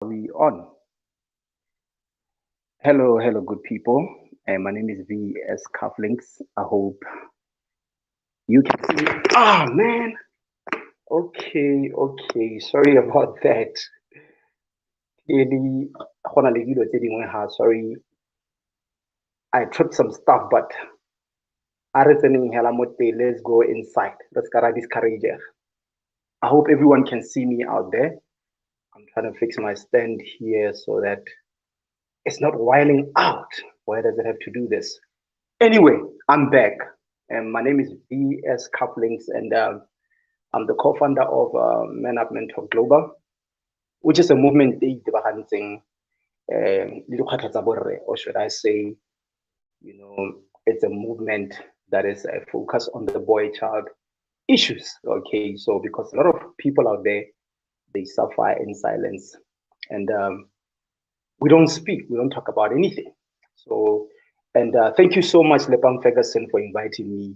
We on? Hello, good people. My name is VS Cufflins. I hope you can see me. Ah, man. Okay. Sorry about that. Clearly, sorry, I tripped some stuff, but let's go inside. Let's get discourage. I hope everyone can see me out there. I'm trying to fix my stand here so that it's not wiling out. Why does it have to do this? Anyway, I'm back. And my name is VS Couplings, and I'm the co-founder of Man Up Mentor Global, which is a movement that or should I say, it's a movement that is focused on the boy child issues. Okay, so because a lot of people out there, they suffer in silence, and we don't speak, we don't talk about anything. So, and thank you so much, Lepang Ferguson, for inviting me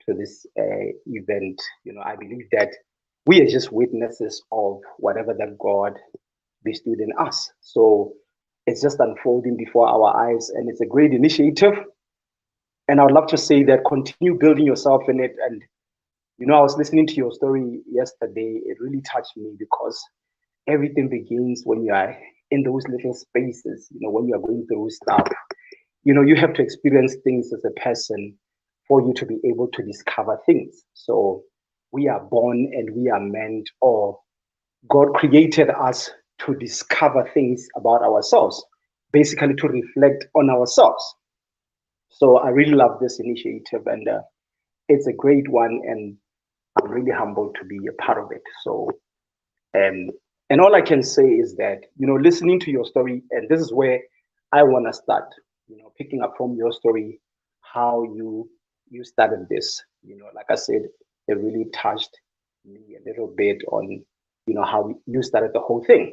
to this event. I believe that we are just witnesses of whatever that God bestowed in us. So it's just unfolding before our eyes, and it's a great initiative. And I would love to say that continue building yourself in it. And I was listening to your story yesterday. It really touched me because everything begins when you are in those little spaces. When you are going through stuff, you have to experience things as a person for you to be able to discover things. So we are born and we are meant, or God created us to discover things about ourselves, basically to reflect on ourselves. So I really love this initiative, and it's a great one, and I'm really humbled to be a part of it. So, um, and all I can say is that, listening to your story, and this is where I want to start, picking up from your story, how you started this. Like I said, it really touched me a little bit on, how you started the whole thing.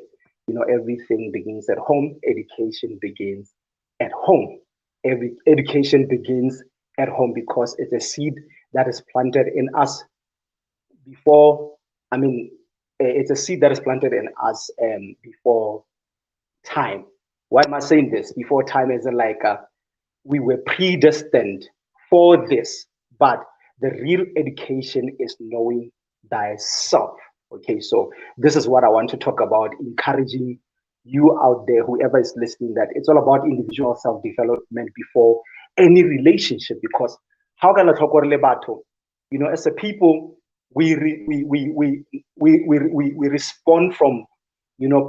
Everything begins at home. Education begins at home. Every education begins at home because it's a seed that is planted in us before. I mean, it's a seed that is planted in us before time. Why am I saying this? Before time isn't like we were predestined for this, but the real education is knowing thyself. Okay, so this is what I want to talk about, encouraging you out there, whoever is listening, that it's all about individual self-development before any relationship. Because how can I talk about lebato? As a people, we respond from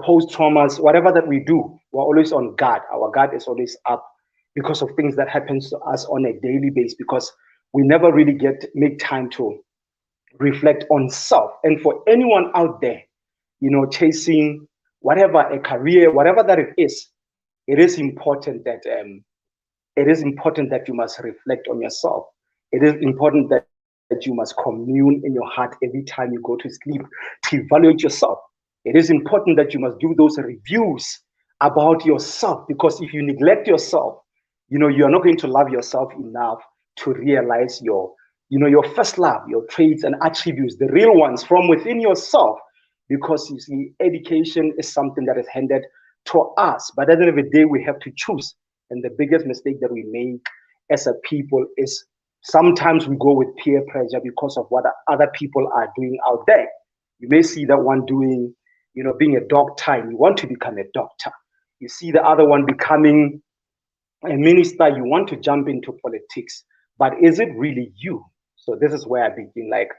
post traumas, whatever that we do, we're always on guard. Our guard is always up because of things that happens to us on a daily basis, because we never really make time to reflect on self. And for anyone out there, chasing whatever, a career, whatever that it is important that you must reflect on yourself. It is important that you must commune in your heart every time you go to sleep to evaluate yourself. It is important that you must do those reviews about yourself, because if you neglect yourself, you are not going to love yourself enough to realize your first love, your traits and attributes, the real ones from within yourself. Because you see, education is something that is handed to us, but at the end of the day, we have to choose. And the biggest mistake that we make as a people is sometimes we go with peer pressure because of what other people are doing out there. You may see that one doing, being a doctor, and you want to become a doctor. You see the other one becoming a minister, you want to jump into politics, but is it really you? So this is where I begin, like,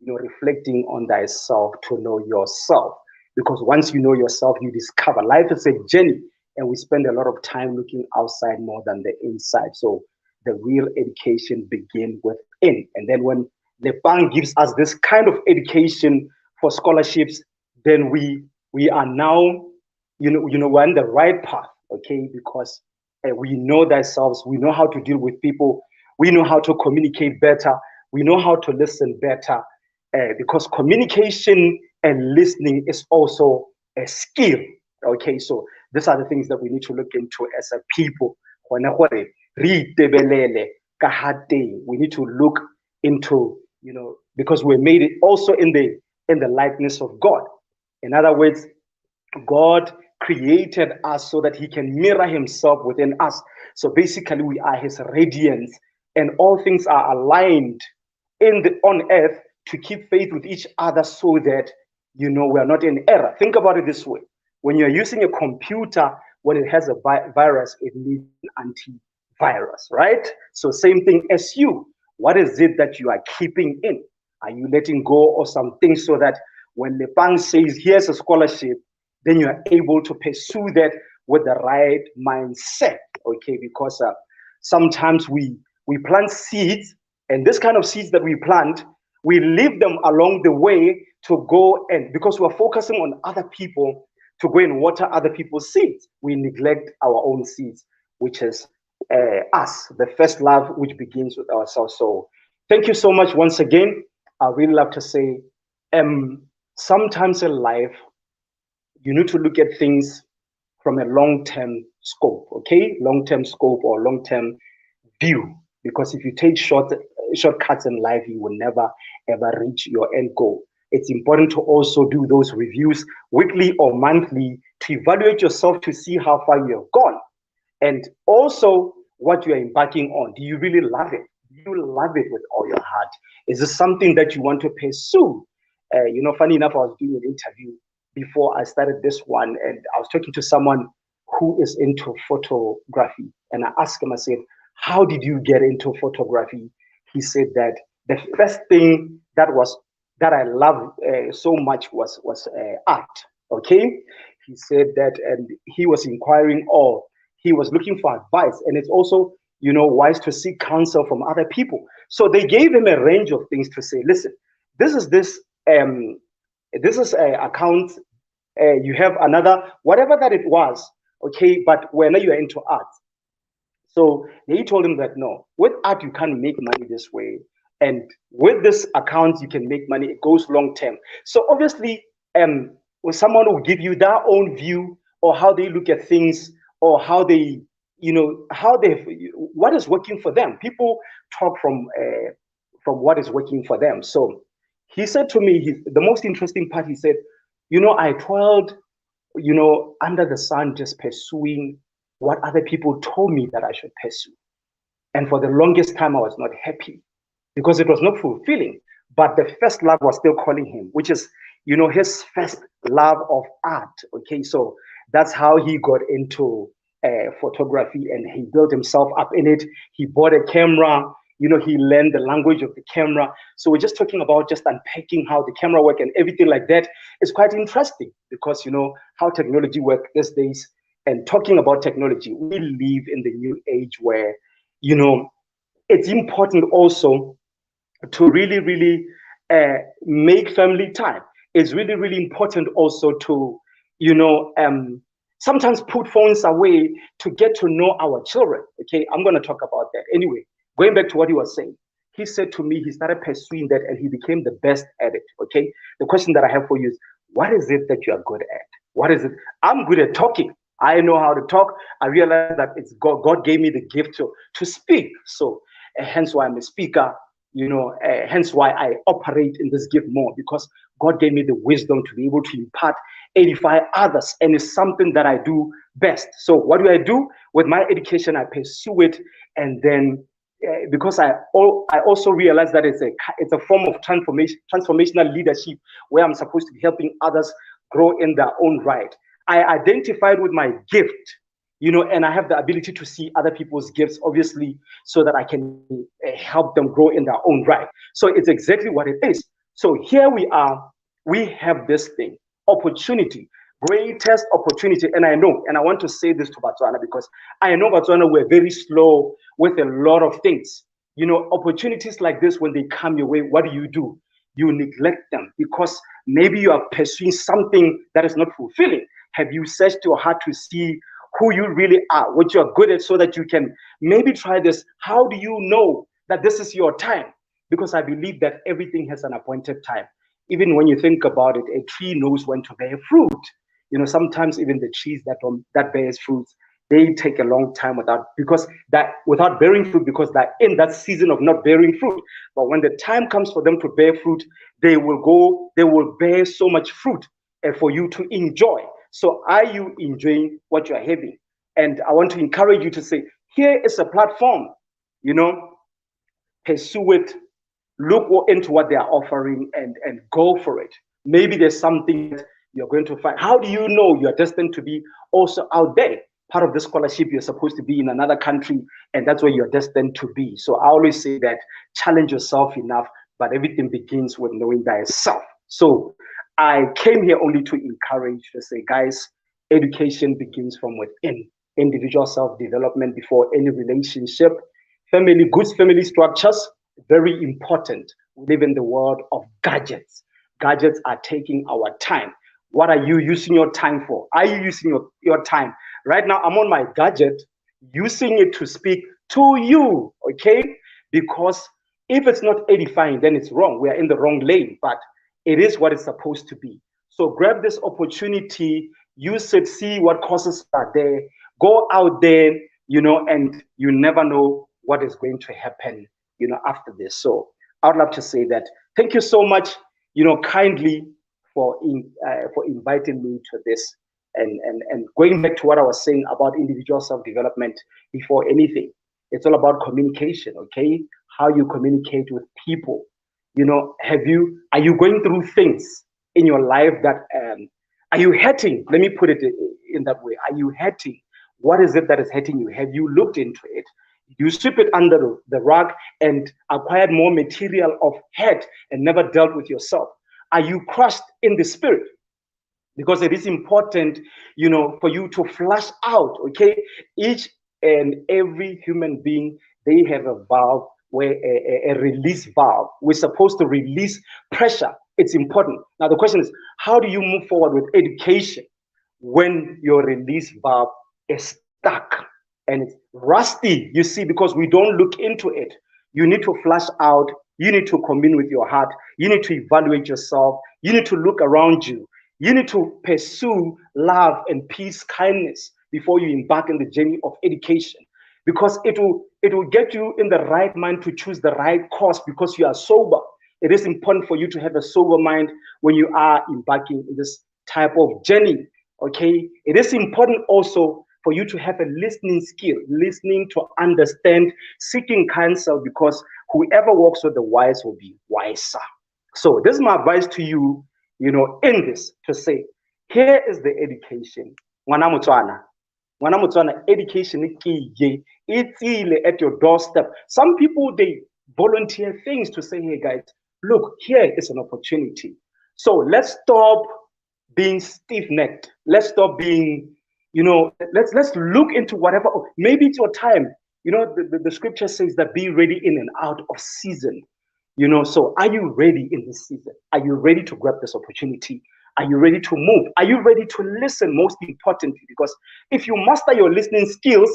reflecting on thyself to know yourself. Because once you know yourself, you discover life is a journey, and we spend a lot of time looking outside more than the inside. So the real education begins within. And then when the bank gives us this kind of education for scholarships, then we are now, we're on the right path, okay? Because we know ourselves, we know how to deal with people, we know how to communicate better, we know how to listen better, because communication and listening is also a skill. Okay, so these are the things that we need to look into as a people. We need to look into, because we're made also in the likeness of God. In other words, God created us so that he can mirror himself within us. So basically, we are his radiance, and all things are aligned on earth to keep faith with each other so that, we are not in error. Think about it this way. When you're using a computer, when it has a virus, it needs an antivirus, right? So same thing as you. What is it that you are keeping in? Are you letting go of some things so that when the bank says, here's a scholarship, then you are able to pursue that with the right mindset, okay? Because sometimes we plant seeds, and this kind of seeds that we plant, we leave them along the way to go, and because we're focusing on other people, to go and water other people's seeds, we neglect our own seeds, which is us, the first love, which begins with ourselves. So thank you so much once again. I really love to say, sometimes in life, you need to look at things from a long-term scope, okay? Long-term scope or long-term view. Because if you take shortcuts in life, you will never, ever reach your end goal. It's important to also do those reviews weekly or monthly to evaluate yourself to see how far you have gone. And also what you're embarking on. Do you really love it? Do you love it with all your heart? Is this something that you want to pursue? Funny enough, I was doing an interview before I started this one, and I was talking to someone who is into photography. And I asked him, I said, how did you get into photography? He said that the first thing that I loved so much was art. Okay, he said that, and he was inquiring, or he was looking for advice, and it's also wise to seek counsel from other people. So they gave him a range of things to say. Listen, this is a account. You have another, whatever that it was. Okay, but when you are into art. So he told him that no, with art you can't make money this way, and with this account you can make money. It goes long term. So obviously, when someone will give you their own view or how they look at things, or how they, what is working for them. People talk from what is working for them. So he said to me, the most interesting part. He said, I toiled, under the sun, just pursuing what other people told me that I should pursue. And for the longest time, I was not happy because it was not fulfilling. But the first love was still calling him, which is, his first love of art. Okay, so that's how he got into photography, and he built himself up in it. He bought a camera. He learned the language of the camera. So we're just talking about just unpacking how the camera works and everything like that. It's quite interesting because how technology works these days. And talking about technology, we live in the new age where, it's important also to really, really make family time. It's really, really important also to, sometimes put phones away to get to know our children. Okay, I'm going to talk about that. Anyway, going back to what he was saying, he said to me, he started pursuing that and he became the best at it. Okay, the question that I have for you is, what is it that you are good at? What is it? I'm good at talking. I know how to talk. I realize that it's God gave me the gift to speak. So hence why I'm a speaker, hence why I operate in this gift more, because God gave me the wisdom to be able to impart, edify others. And it's something that I do best. So what do I do with my education? I pursue it. And then because I also realize that it's a form of transformational leadership where I'm supposed to be helping others grow in their own right. I identified with my gift, and I have the ability to see other people's gifts, obviously, so that I can help them grow in their own right. So it's exactly what it is. So here we are, we have this thing, opportunity, greatest opportunity. And I know, and I want to say this to Botswana because I know Botswana were very slow with a lot of things. Opportunities like this, when they come your way, what do? You neglect them because maybe you are pursuing something that is not fulfilling. Have you searched your heart to see who you really are, what you are good at, so that you can maybe try this? How do you know that this is your time? Because I believe that everything has an appointed time. Even when you think about it, a tree knows when to bear fruit. Sometimes even the trees that bears fruits, they take a long time without bearing fruit, because they're in that season of not bearing fruit. But when the time comes for them to bear fruit, they will bear so much fruit for you to enjoy. So are you enjoying what you are having? And I want to encourage you to say, here is a platform, you know, pursue it, look into what they are offering, and go for it. Maybe there's something that you're going to find. How do you know you're destined to be also out there? Part of the scholarship, you're supposed to be in another country, and that's where you're destined to be. So I always say that challenge yourself enough, but everything begins with knowing thyself. So I came here only to encourage, to say, guys, education begins from within. Individual self-development before any relationship. Good family structures, very important. We live in the world of gadgets. Gadgets are taking our time. What are you using your time for? Are you using your time? Right now, I'm on my gadget, using it to speak to you, okay? Because if it's not edifying, then it's wrong. We are in the wrong lane, but it is what it's supposed to be. So grab this opportunity, use it, see what courses are there, go out there, and you never know what is going to happen, after this. So I would love to say that thank you so much, kindly for inviting me to this, and going back to what I was saying about individual self-development. Before anything, it's all about communication, okay? How you communicate with people. Are you going through things in your life that are you hurting? Let me put it in that way. Are you hurting? What is it that is hurting you? Have you looked into it? You sweep it under the rug and acquired more material of hurt and never dealt with yourself. Are you crushed in the spirit? Because it is important, for you to flush out, okay? Each and every human being, they have a valve, where a release valve. We're supposed to release pressure. It's important. Now, the question is, how do you move forward with education when your release valve is stuck and it's rusty? You see, because we don't look into it. You need to flush out. You need to commune with your heart. You need to evaluate yourself. You need to look around you. You need to pursue love and peace, kindness before you embark on the journey of education, because it will get you in the right mind to choose the right course because you are sober. It is important for you to have a sober mind when you are embarking in this type of journey, okay? It is important also for you to have a listening skill, listening to understand, seeking counsel, because whoever walks with the wise will be wiser. So this is my advice to you, in this, to say, here is the education. Education it's at your doorstep. Some people, they volunteer things to say, hey guys, look, here is an opportunity. So let's stop being stiff-necked. Let's stop being, let's look into whatever. Maybe it's your time. The scripture says that be ready in and out of season. So are you ready in this season? Are you ready to grab this opportunity? Are you ready to move? Are you ready to listen, most importantly? Because if you master your listening skills,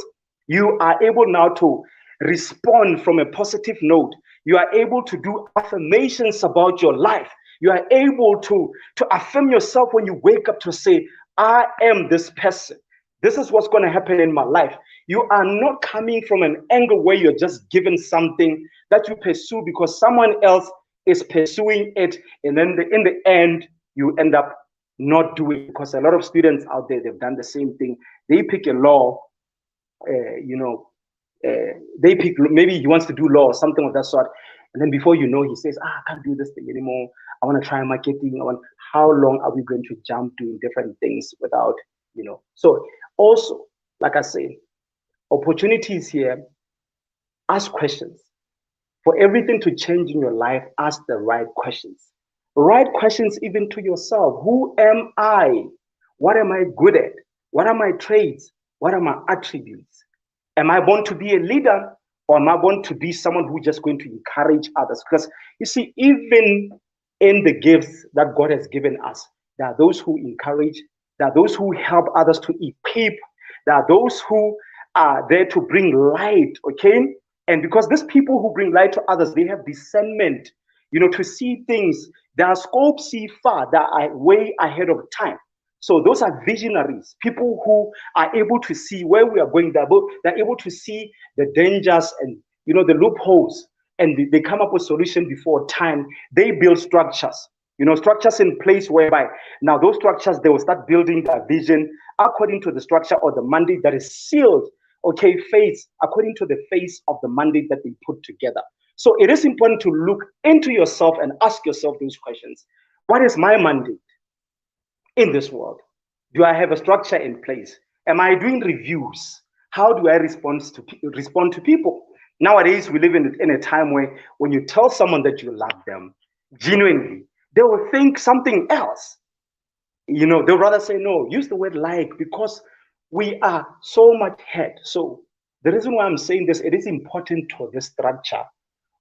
you are able now to respond from a positive note. You are able to do affirmations about your life. You are able to affirm yourself when you wake up, to say, I am this person. This is what's going to happen in my life. You are not coming from an angle where you're just given something that you pursue because someone else is pursuing it. And then in the end, you end up not doing it, because a lot of students out there, they've done the same thing. They pick a law, they pick, maybe he wants to do law or something of that sort. And then before you know, he says, I can't do this thing anymore. I want to try marketing. How long are we going to jump doing different things without, So also, like I said, opportunities here, ask questions. For everything to change in your life, ask the right questions. Right questions even to yourself. Who am I? What am I good at? What are my traits? What are my attributes? Am I born to be a leader, or am I born to be someone who's just going to encourage others? Because you see, even in the gifts that God has given us, there are those who encourage, there are those who help others to equip, there are those who are there to bring light, okay? And because these people who bring light to others, they have discernment, to see things. Their scope see far, that are way ahead of time. So those are visionaries, people who are able to see where we are going. They're able to see the dangers and, the loopholes, and they come up with solutions before time. They build structures, Structures in place whereby now those structures, they will start building their vision according to the structure or the mandate that is sealed, okay, face, according to the face of the mandate that they put together. So it is important to look into yourself and ask yourself those questions. What is my mandate in this world? Do I have a structure in place? Am I doing reviews? How do I respond to people? Nowadays, we live in a time where when you tell someone that you love them genuinely, they will think something else. They'll rather say no, use the word like, because we are so much hurt. So the reason why I'm saying this, it is important to the structure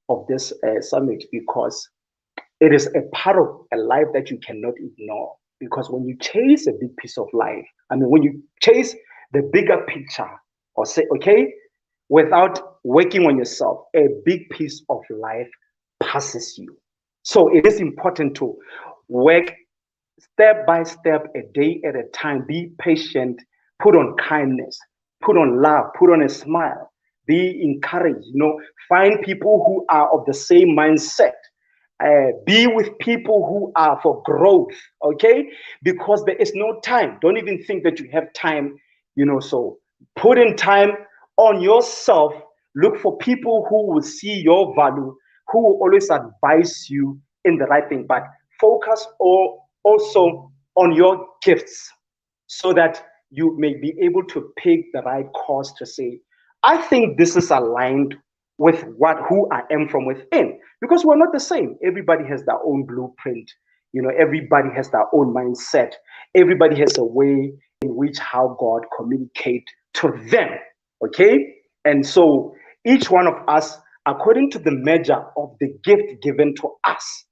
of this summit, because it is a part of a life that you cannot ignore. Because when you chase a big piece of life, when you chase the bigger picture, or say, okay, without working on yourself, a big piece of life passes you. So it is important to work step by step, a day at a time. Be patient, put on kindness, put on love, put on a smile, be encouraged, find people who are of the same mindset. Be with people who are for growth, okay? Because there is no time. Don't even think that you have time, so put in time on yourself. Look for people who will see your value, who will always advise you in the right thing, but focus also on your gifts so that you may be able to pick the right course to say, I think this is aligned with who I am from within, because we're not the same. Everybody has their own blueprint. Everybody has their own mindset. Everybody has a way in which how God communicates to them. Okay, and so each one of us, according to the measure of the gift given to us.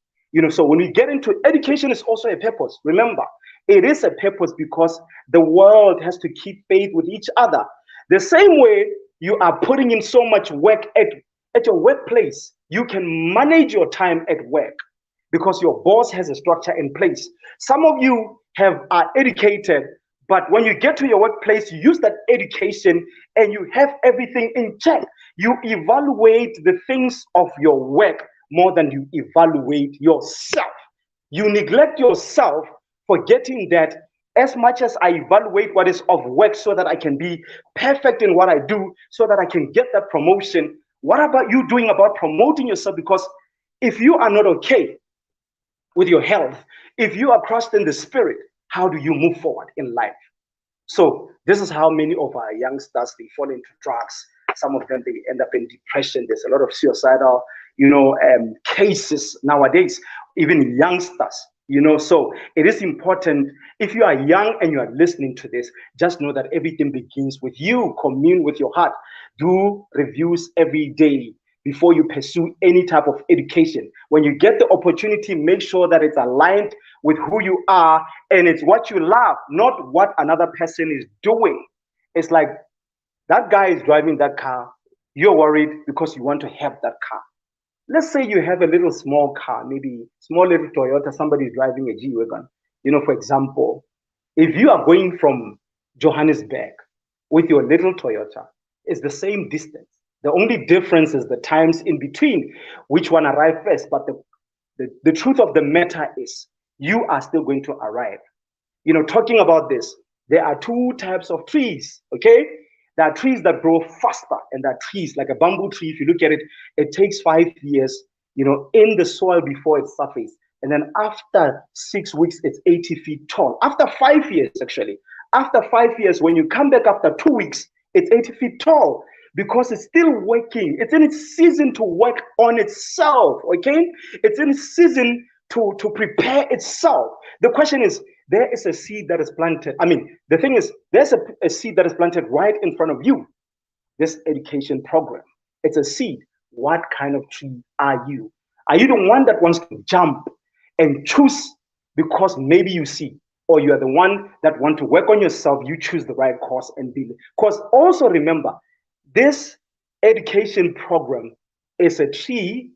So when we get into education, is also a purpose. Remember, it is a purpose because the world has to keep faith with each other. The same way you are putting in so much work at your workplace, you can manage your time at work because your boss has a structure in place. Some of you are educated, but when you get to your workplace, you use that education and you have everything in check. You evaluate the things of your work more than you evaluate yourself. You neglect yourself, forgetting that as much as I evaluate what is of work so that I can be perfect in what I do, so that I can get that promotion, what about you doing about promoting yourself? Because if you are not okay with your health, if you are crushed in the spirit, how do you move forward in life? So this is how many of our youngsters, they fall into drugs. Some of them, they end up in depression. There's a lot of suicidal, cases nowadays, even youngsters, so it is important. If you are young and you are listening to this, just know that everything begins with you. Commune with your heart. Do reviews every day before you pursue any type of education. When you get the opportunity, make sure that it's aligned with who you are and it's what you love, not what another person is doing. It's like that guy is driving that car. You're worried because you want to have that car. Let's say you have a little small car, maybe small little Toyota, somebody is driving a G-Wagon. For example, if you are going from Johannesburg with your little Toyota, it's the same distance. The only difference is the times in between, which one arrived first. But the truth of the matter is you are still going to arrive. Talking about this, there are two types of trees, okay? There are trees that grow faster, and there are trees like a bamboo tree. If you look at it, it takes 5 years, in the soil before it surfaces. And then after 6 weeks, it's 80 feet tall. After 5 years, actually, after 5 years, when you come back after 2 weeks, it's 80 feet tall because it's still working. It's in its season to work on itself, okay? It's in its season to prepare itself. The question is, there is a seed that is planted. The thing is, there's a seed that is planted right in front of you. This education program, it's a seed. What kind of tree are you? Are you the one that wants to jump and choose because maybe you see, or you are the one that want to work on yourself? You choose the right course and be. Because also remember, this education program is a tree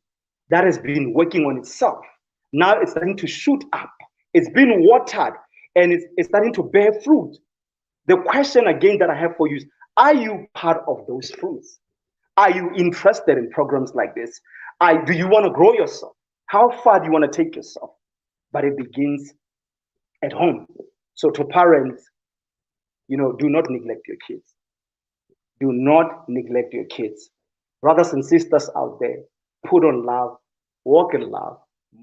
that has been working on itself. Now it's starting to shoot up. It's been watered and it's starting to bear fruit. The question again that I have for you is, are you part of those fruits? Are you interested in programs like this? Do you want to grow yourself? How far do you want to take yourself? but it begins at home. So to parents, do not neglect your kids. Do not neglect your kids. Brothers and sisters out there, put on love, walk in love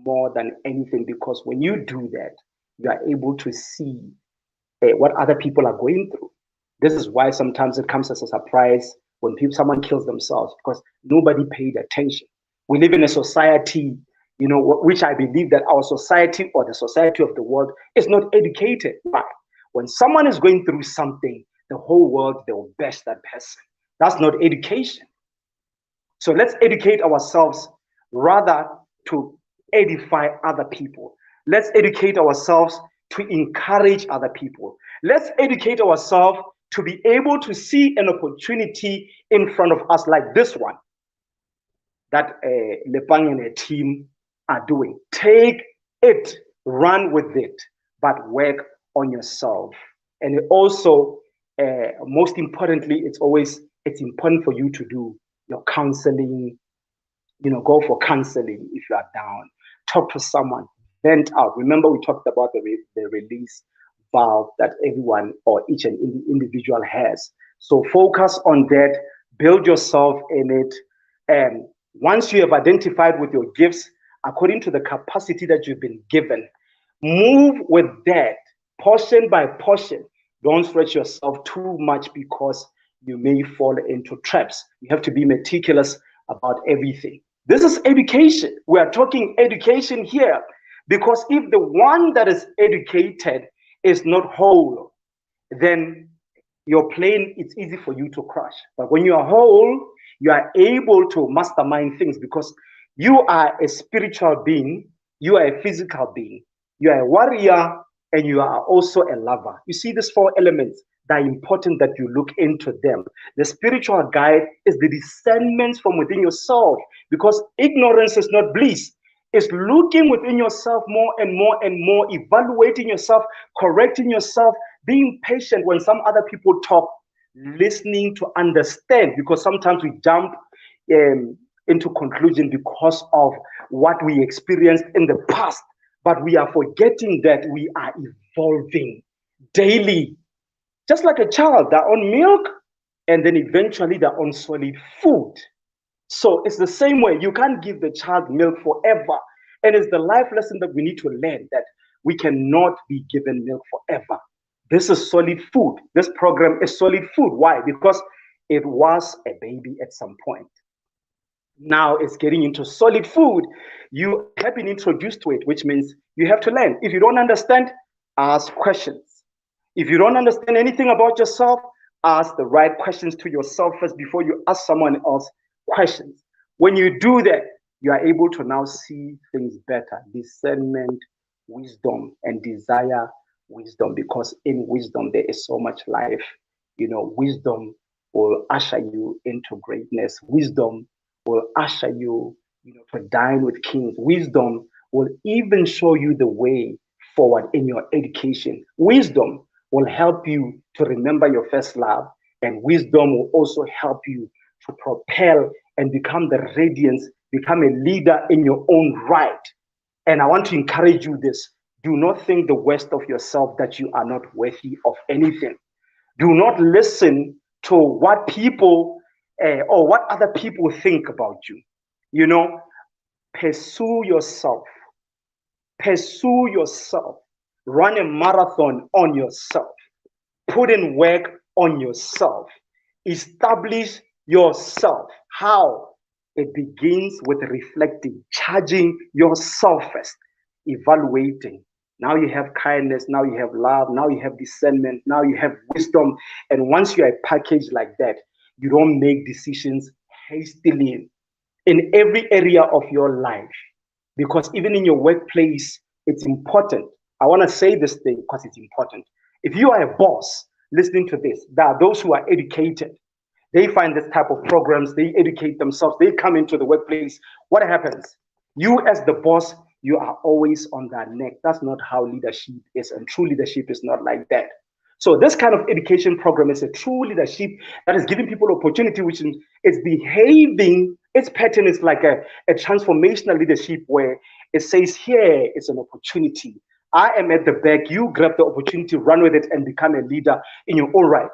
more than anything, because when you do that, you are able to see what other people are going through. This is why sometimes it comes as a surprise when someone kills themselves, because nobody paid attention. We live in a society, which I believe that our society, or the society of the world, is not educated. Why? When someone is going through something, the whole world, they will bash that person. That's not education. So let's educate ourselves rather to edify other people. Let's educate ourselves to encourage other people. Let's educate ourselves to be able to see an opportunity in front of us, like this one that Lepang and a team are doing. Take it, run with it, but work on yourself. And also, most importantly, it's important for you to do your counseling. Go for counseling if you are down. Talk to someone, vent out. Remember, we talked about the release valve that everyone, or each and individual has. So focus on that, build yourself in it. And once you have identified with your gifts, according to the capacity that you've been given, move with that portion by portion. Don't stretch yourself too much, because you may fall into traps. You have to be meticulous about everything. This is education. We are talking education here, because if the one that is educated is not whole, then your plane, it's easy for you to crash. But when you are whole, you are able to mastermind things, because you are a spiritual being, you are a physical being, you are a warrior, and you are also a lover. You see these 4 elements that are important that you look into them. The spiritual guide is the discernment from within yourself, because ignorance is not bliss. It's looking within yourself more and more and more, evaluating yourself, correcting yourself, being patient when some other people talk, listening to understand, because sometimes we jump into conclusion because of what we experienced in the past, but we are forgetting that we are evolving daily. Just like a child, they're on milk, and then eventually they're on solid food. So it's the same way. You can't give the child milk forever. And it's the life lesson that we need to learn, that we cannot be given milk forever. This is solid food. This program is solid food. Why? Because it was a baby at some point. Now it's getting into solid food. You have been introduced to it, which means you have to learn. If you don't understand, ask questions. If you don't understand anything about yourself, ask the right questions to yourself first before you ask someone else questions. When you do that, you are able to now see things better. Discernment, wisdom, and desire wisdom, because in wisdom there is so much life. Wisdom will usher you into greatness. Wisdom will usher you, to dine with kings. Wisdom will even show you the way forward in your education. Wisdom will help you to remember your first love, and wisdom will also help you to propel and become the radiance, become a leader in your own right. And I want to encourage you this. Do not think the worst of yourself, that you are not worthy of anything. Do not listen to what people or what other people think about you. Pursue yourself. Pursue yourself. Run a marathon on yourself. Put in work on yourself. Establish yourself. How? It begins with reflecting, charging yourself first, evaluating. Now you have kindness, now you have love, now you have discernment, now you have wisdom. And once you are a package like that, you don't make decisions hastily in every area of your life. Because even in your workplace, it's important. I want to say this thing because it's important. If you are a boss listening to this, there are those who are educated. They find this type of programs, they educate themselves, they come into the workplace. What happens? You as the boss, you are always on their neck. That's not how leadership is, and true leadership is not like that. So this kind of education program is a true leadership that is giving people opportunity, which is behaving, its pattern is like a transformational leadership where It says here is an opportunity. I am at the back. You grab the opportunity, run with it, and become a leader in your own right.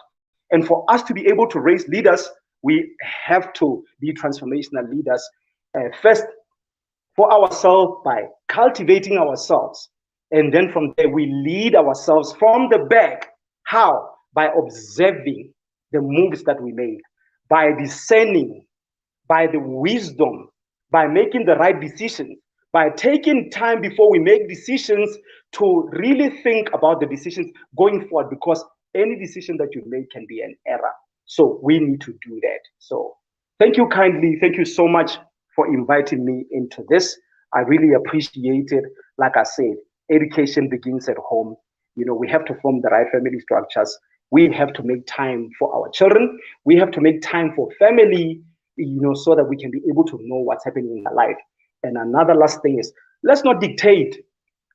And for us to be able to raise leaders, we have to be transformational leaders. First, for ourselves by cultivating ourselves. And then from there, we lead ourselves from the back. How? By observing the moves that we make, by discerning, by the wisdom, by making the right decisions, by taking time before we make decisions to really think about the decisions going forward, because any decision that you make can be an error. So we need to do that. So thank you kindly. Thank you so much for inviting me into this. I really appreciate it. Like I said, education begins at home. We have to form the right family structures. We have to make time for our children. We have to make time for family, so that we can be able to know what's happening in our life. And another last thing is, let's not dictate.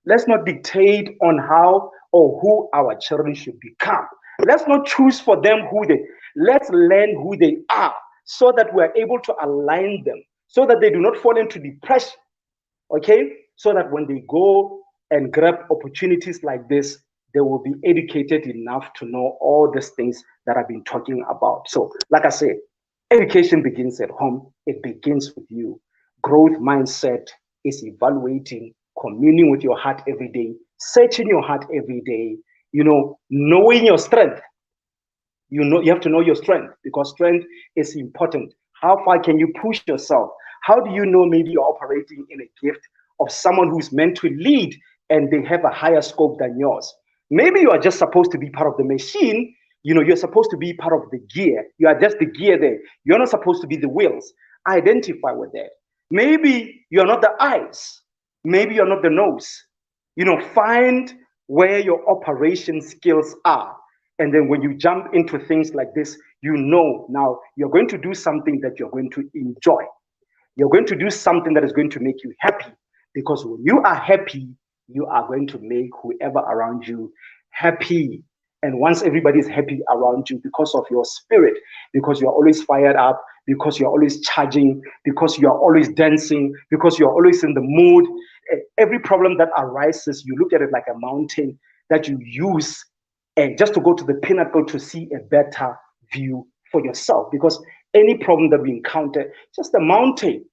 Let's not dictate on how or who our children should become. Let's not choose for them let's learn who they are, so that we're able to align them, so that they do not fall into depression, okay? So that when they go and grab opportunities like this, they will be educated enough to know all these things that I've been talking about. So, like I said, education begins at home. It begins with you. Growth mindset is evaluating, communing with your heart every day, searching your heart every day, knowing your strength. You have to know your strength, because strength is important. How far can you push yourself? How do you know maybe you're operating in a gift of someone who's meant to lead and they have a higher scope than yours? Maybe you are just supposed to be part of the machine. You're supposed to be part of the gear. You are just the gear there. You're not supposed to be the wheels. Identify with that. Maybe you're not the eyes. Maybe you're not the nose. Find where your operation skills are. And then when you jump into things like this, now you're going to do something that you're going to enjoy. You're going to do something that is going to make you happy. Because when you are happy, you are going to make whoever around you happy. And once everybody is happy around you, because of your spirit, because you're always fired up, because you're always charging, because you're always dancing, because you're always in the mood, every problem that arises, you look at it like a mountain that you use just to go to the pinnacle to see a better view for yourself. Because any problem that we encounter, just a mountain.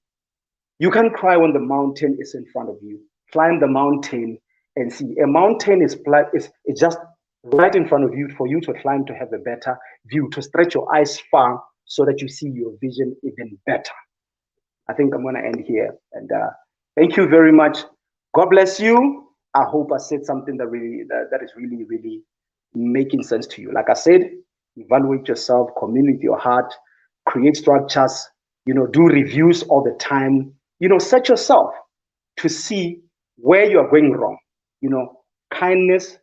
You can't cry when the mountain is in front of you. Climb the mountain and see. A mountain is just right in front of you for you to climb, to have a better view, to stretch your eyes far so that you see your vision even better. I think I'm going to end here. And thank you very much. God bless you. I hope I said something that is really, really making sense to you. Like I said, evaluate yourself, communicate with your heart, create structures, do reviews all the time, set yourself to see where you are going wrong. Kindness,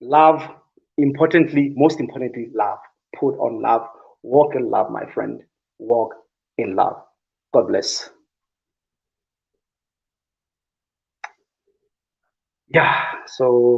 love, most importantly, love. Put on love. Walk in love, my friend. Walk in love. God bless. Yeah, so